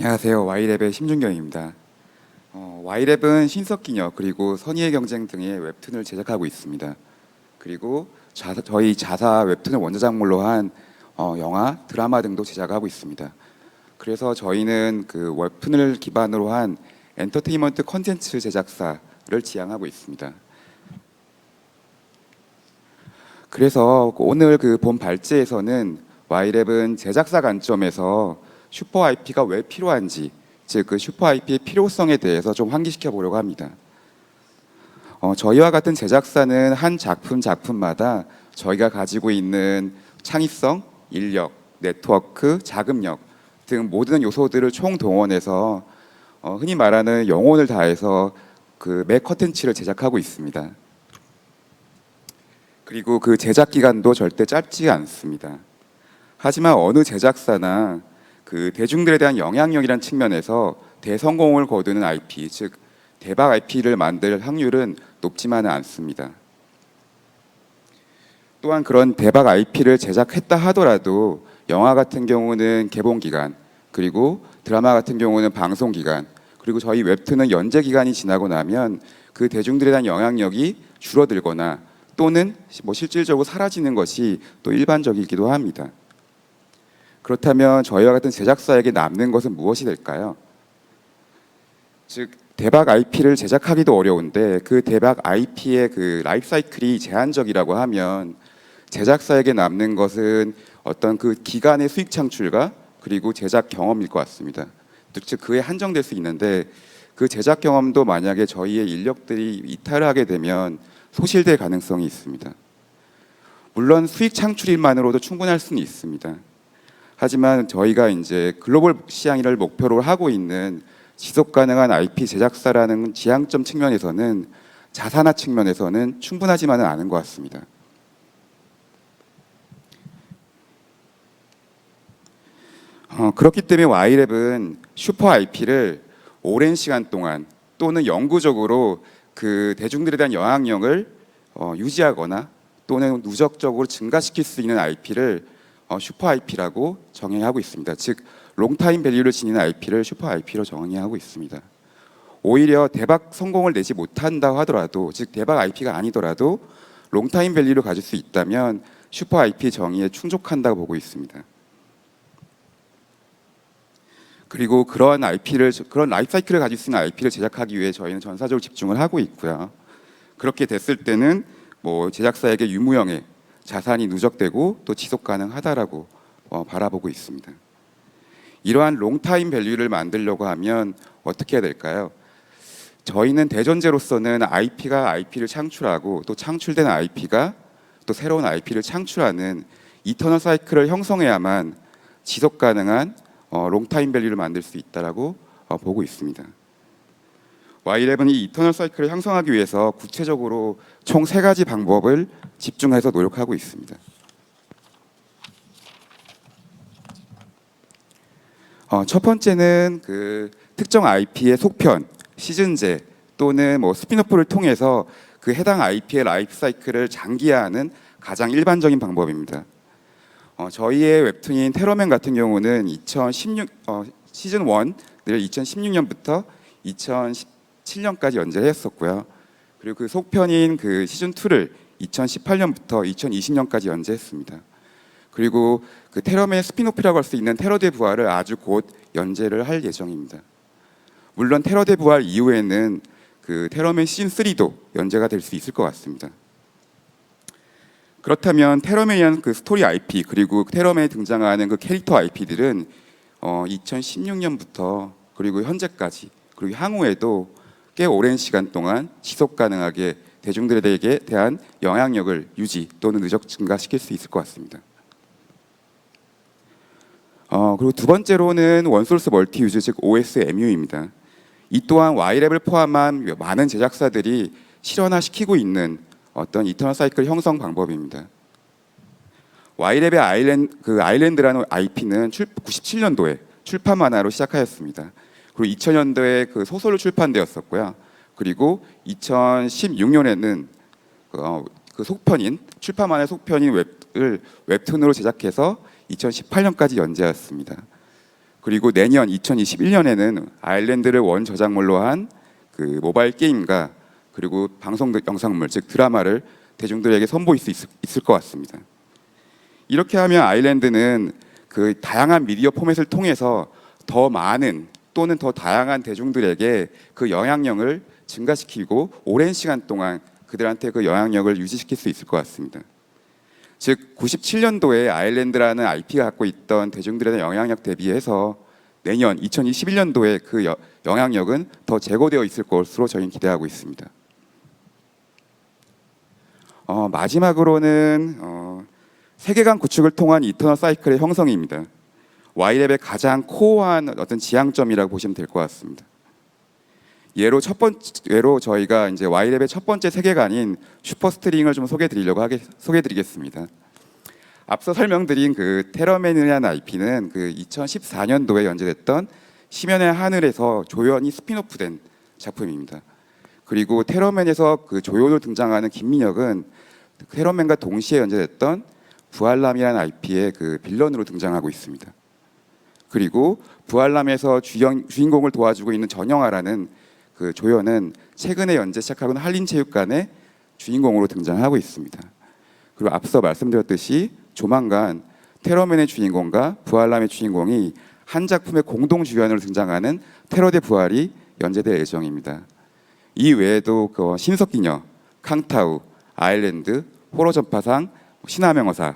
안녕하세요. Y랩의 심준경입니다. Y랩은 신석기녀 그리고 선의의 경쟁 등의 웹툰을 제작하고 있습니다. 그리고 저희 자사 웹툰을 원작물로 한 영화, 드라마 등도 제작하고 있습니다. 그래서 저희는 그 웹툰을 기반으로 한 엔터테인먼트 콘텐츠 제작사를 지향하고 있습니다. 그래서 오늘 그 본 발제에서는 Y랩은 제작사 관점에서 슈퍼 IP가 왜 필요한지, 즉 그 슈퍼 IP의 필요성에 대해서 좀 환기시켜 보려고 합니다. 저희와 같은 제작사는 한 작품마다 저희가 가지고 있는 창의성, 인력, 네트워크, 자금력 등 모든 요소들을 총동원해서 흔히 말하는 영혼을 다해서 그 매 컨텐츠를 제작하고 있습니다. 그리고 그 제작 기간도 절대 짧지 않습니다. 하지만 어느 제작사나 그 대중들에 대한 영향력이라는 측면에서 대성공을 거두는 IP, 즉 대박 IP를 만들 확률은 높지만은 않습니다. 또한 그런 대박 IP를 제작했다 하더라도 영화 같은 경우는 개봉 기간, 그리고 드라마 같은 경우는 방송 기간, 그리고 저희 웹툰은 연재 기간이 지나고 나면 그 대중들에 대한 영향력이 줄어들거나 또는 실질적으로 사라지는 것이 또 일반적이기도 합니다. 그렇다면 저희와 같은 제작사에게 남는 것은 무엇이 될까요? 즉 대박 IP를 제작하기도 어려운데 그 대박 IP의 그 라이프 사이클이 제한적이라고 하면 제작사에게 남는 것은 어떤 그 기간의 수익 창출과 그리고 제작 경험일 것 같습니다. 즉 그에 한정될 수 있는데 그 제작 경험도 만약에 저희의 인력들이 이탈을 하게 되면 소실될 가능성이 있습니다. 물론 수익 창출일만으로도 충분할 수는 있습니다. 하지만 저희가 이제 글로벌 시장을 목표로 하고 있는 지속 가능한 IP 제작사라는 지향점 측면에서는 자산화 측면에서는 충분하지만은 않은 것 같습니다. 그렇기 때문에 Y랩은 슈퍼 IP를 오랜 시간 동안 또는 영구적으로 그 대중들에 대한 영향력을 유지하거나 또는 누적적으로 증가시킬 수 있는 IP를 슈퍼 IP라고 정의하고 있습니다. 즉 롱타임 밸류를 지니는 IP를 슈퍼 IP로 정의하고 있습니다. 오히려 대박 성공을 내지 못한다고 하더라도, 즉 대박 IP가 아니더라도 롱타임 밸류를 가질 수 있다면 슈퍼 IP 정의에 충족한다고 보고 있습니다. 그리고 그런 라이프 사이클을 가질 수 있는 IP를 제작하기 위해 저희는 전사적으로 집중을 하고 있고요. 그렇게 됐을 때는 제작사에게 유무형의 자산이 누적되고 또 지속 가능하다라고 바라보고 있습니다. 이러한 롱타임 밸류를 만들려고 하면 어떻게 해야 될까요? 저희는 대전제로서는 IP가 IP를 창출하고 또 창출된 IP가 또 새로운 IP를 창출하는 이터널 사이클을 형성해야만 지속 가능한 롱타임 밸류를 만들 수 있다라고 보고 있습니다. Y랩은 이 이터널 사이클을 형성하기 위해서 구체적으로 총 3가지 방법을 집중해서 노력하고 있습니다. 첫 번째는 그 특정 IP의 속편, 시즌제 또는 스피노프를 통해서 그 해당 IP의 라이프 사이클을 장기화하는 가장 일반적인 방법입니다. 저희의 웹툰인 테러맨 같은 경우는 시즌 1을 2016년부터 2017년까지 연재를 했었고요. 그리고 그 속편인 그 시즌 2를 2018년부터 2020년까지 연재했습니다. 그리고 그 테러맨 스피노프라고 할 수 있는 테러대 부활을 아주 곧 연재를 할 예정입니다. 물론 테러대 부활 이후에는 그 테러맨 시즌 3도 연재가 될 수 있을 것 같습니다. 그렇다면 테러맨이라는 그 스토리 IP 그리고 테러맨에 등장하는 그 캐릭터 IP들은 2016년부터 그리고 현재까지 그리고 향후에도 꽤 오랜 시간 동안 지속 가능하게 대중들에게 대한 영향력을 유지 또는 누적 증가시킬 수 있을 것 같습니다. 그리고 두 번째로는 원소스 멀티 유즈 즉 OSMU입니다. 이 또한 Y랩을 포함한 많은 제작사들이 실현화시키고 있는 어떤 이터널 사이클 형성 방법입니다. Y랩의 아일랜드라는 IP는 97년도에 출판 만화로 시작하였습니다. 그리고 2000년도에 그 소설로 출판되었었고요. 그리고 2016년에는 그 속편인 출판 만화의 속편인 웹툰으로 제작해서 2018년까지 연재하였습니다. 그리고 내년 2021년에는 아일랜드를 원 저작물로 한 그 모바일 게임과 그리고 방송 영상물 즉 드라마를 대중들에게 선보일 수 있을 것 같습니다. 이렇게 하면 아일랜드는 그 다양한 미디어 포맷을 통해서 더 많은 또는 더 다양한 대중들에게 그 영향력을 증가시키고 오랜 시간 동안 그들한테 그 영향력을 유지시킬 수 있을 것 같습니다. 즉 97년도에 아일랜드라는 IP가 갖고 있던 대중들의 영향력 대비해서 내년 2021년도에 그 영향력은 더 제고되어 있을 것으로 저희는 기대하고 있습니다. 마지막으로는 세계관 구축을 통한 이터널 사이클의 형성입니다. Y랩의 가장 코어한 어떤 지향점이라고 보시면 될 것 같습니다. 예로 저희가 이제 Y랩의 첫 번째 세계관인 슈퍼스트링을 좀 소개해드리겠습니다. 앞서 설명드린 그 테러맨이라는 IP는 그 2014년도에 연재됐던 심연의 하늘에서 조연이 스핀오프된 작품입니다. 그리고 테러맨에서 그 조연으로 등장하는 김민혁은 테러맨과 동시에 연재됐던 부활남이라는 IP의 그 빌런으로 등장하고 있습니다. 그리고 부활남에서 주인공을 도와주고 있는 전영아라는 그 조연은 최근에 연재 시작하고는 한림체육관의 주인공으로 등장하고 있습니다. 그리고 앞서 말씀드렸듯이 조만간 테러맨의 주인공과 부활남의 주인공이 한 작품의 공동 주연으로 등장하는 테러 대 부활이 연재될 예정입니다. 이 외에도 그 신석기녀, 캉타우, 아일랜드, 호러 전파상, 신화명어사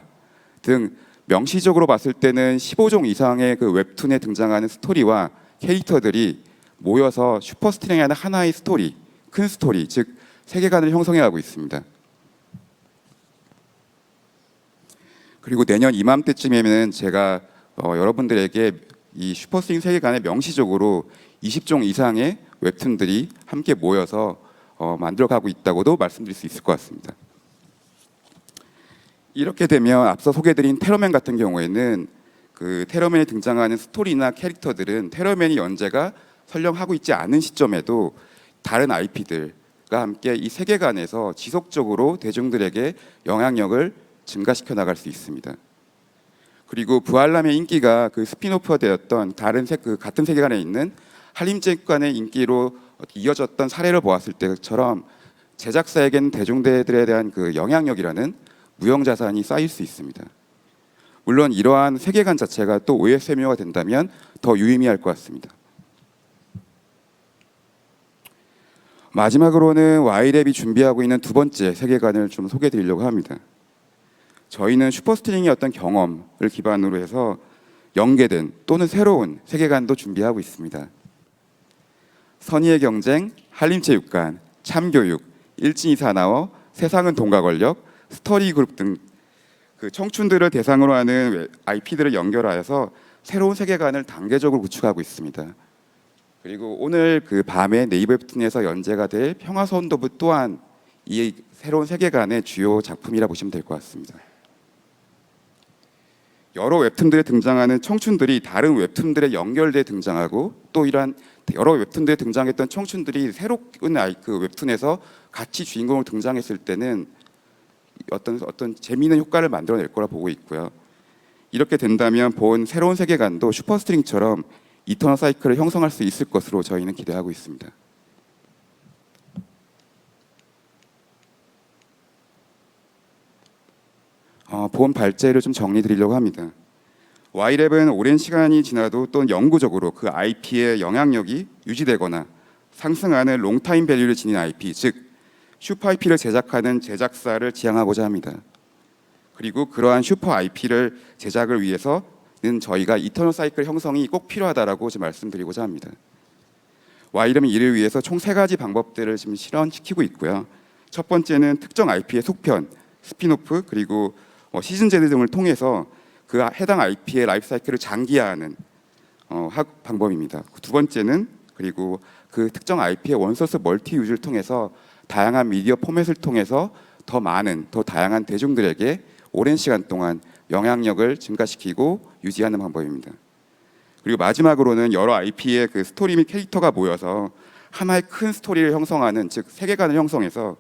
등 명시적으로 봤을 때는 15종 이상의 그 웹툰에 등장하는 스토리와 캐릭터들이 모여서 슈퍼스트링이 하는 하나의 스토리, 큰 스토리, 즉 세계관을 형성해가고 있습니다. 그리고 내년 이맘때쯤에는 제가 여러분들에게 이 슈퍼스트링 세계관에 명시적으로 20종 이상의 웹툰들이 함께 모여서 만들어가고 있다고도 말씀드릴 수 있을 것 같습니다. 이렇게 되면 앞서 소개드린 테러맨 같은 경우에는 그 테러맨에 등장하는 스토리나 캐릭터들은 테러맨이 연재가 설령하고 있지 않은 시점에도 다른 IP들과 함께 이 세계관에서 지속적으로 대중들에게 영향력을 증가시켜 나갈 수 있습니다. 그리고 부활남의 인기가 그 스피노프가 되었던 같은 세계관에 있는 한림체육관의 인기로 이어졌던 사례를 보았을 때처럼 제작사에게는 대중들에 대한 그 영향력이라는 무형자산이 쌓일 수 있습니다. 물론 이러한 세계관 자체가 또 OSMU가 된다면 더 유의미할 것 같습니다. 마지막으로는 Y랩이 준비하고 있는 두 번째 세계관을 좀 소개해드리려고 합니다. 저희는 슈퍼스트링의 어떤 경험을 기반으로 해서 연계된 또는 새로운 세계관도 준비하고 있습니다. 선의의 경쟁, 한림체육관, 참교육, 일진이 사나워, 세상은 돈과 권력, 스터디 그룹 등 그 청춘들을 대상으로 하는 IP들을 연결하여서 새로운 세계관을 단계적으로 구축하고 있습니다. 그리고 오늘 그 밤에 네이버 웹툰에서 연재가 될 평화선도부 또한 이 새로운 세계관의 주요 작품이라 보시면 될 것 같습니다. 여러 웹툰들에 등장하는 청춘들이 다른 웹툰들에 연결돼 등장하고 또 이러한 여러 웹툰들에 등장했던 청춘들이 새로운 그 웹툰에서 같이 주인공으로 등장했을 때는 어떤 재미있는 효과를 만들어낼 거라 보고 있고요. 이렇게 된다면 본 새로운 세계관도 슈퍼스트링처럼 이터널 사이클을 형성할 수 있을 것으로 저희는 기대하고 있습니다. 본 발제를 좀 정리드리려고 합니다. Y랩은 오랜 시간이 지나도 또 영구적으로 그 IP의 영향력이 유지되거나 상승하는 롱타임 밸류를 지닌 IP, 즉 슈퍼 IP를 제작하는 제작사를 지향하고자 합니다. 그리고 그러한 슈퍼 IP를 제작을 위해서는 저희가 이터널 사이클 형성이 꼭 필요하다라고 지금 말씀드리고자 합니다. Y랩은 이를 위해서 총 3가지 방법들을 지금 실현시키고 있고요. 첫 번째는 특정 IP의 속편, 스핀오프, 그리고 시즌제들 등을 통해서 그 해당 IP의 라이프 사이클을 장기화하는 방법입니다. 두 번째는 그리고 그 특정 IP의 원소스 멀티 유즈를 통해서 다양한 미디어 포맷을 통해서 더 많은, 더 다양한 대중들에게 오랜 시간 동안 영향력을 증가시키고 유지하는 방법입니다. 그리고 마지막으로는 여러 IP의 그 스토리 및 캐릭터가 모여서 하나의 큰 스토리를 형성하는, 즉 세계관을 형성해서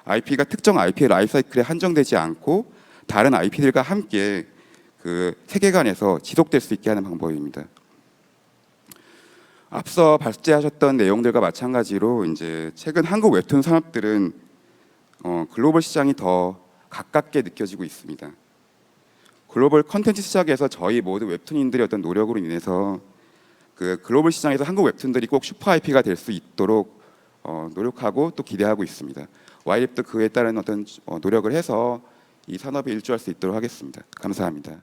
IP가 특정 IP의 라이프 사이클에 한정되지 않고 다른 IP들과 함께 그 세계관에서 지속될 수 있게 하는 방법입니다. 앞서 발제하셨던 내용들과 마찬가지로 이제 최근 한국 웹툰 산업들은 글로벌 시장이 더 가깝게 느껴지고 있습니다. 글로벌 컨텐츠 시장에서 저희 모두 웹툰인들의 어떤 노력으로 인해서 그 글로벌 시장에서 한국 웹툰들이 꼭 슈퍼 IP가 될 수 있도록 노력하고 또 기대하고 있습니다. 와이랩도 그에 따른 어떤 노력을 해서 이 산업에 일조할 수 있도록 하겠습니다. 감사합니다.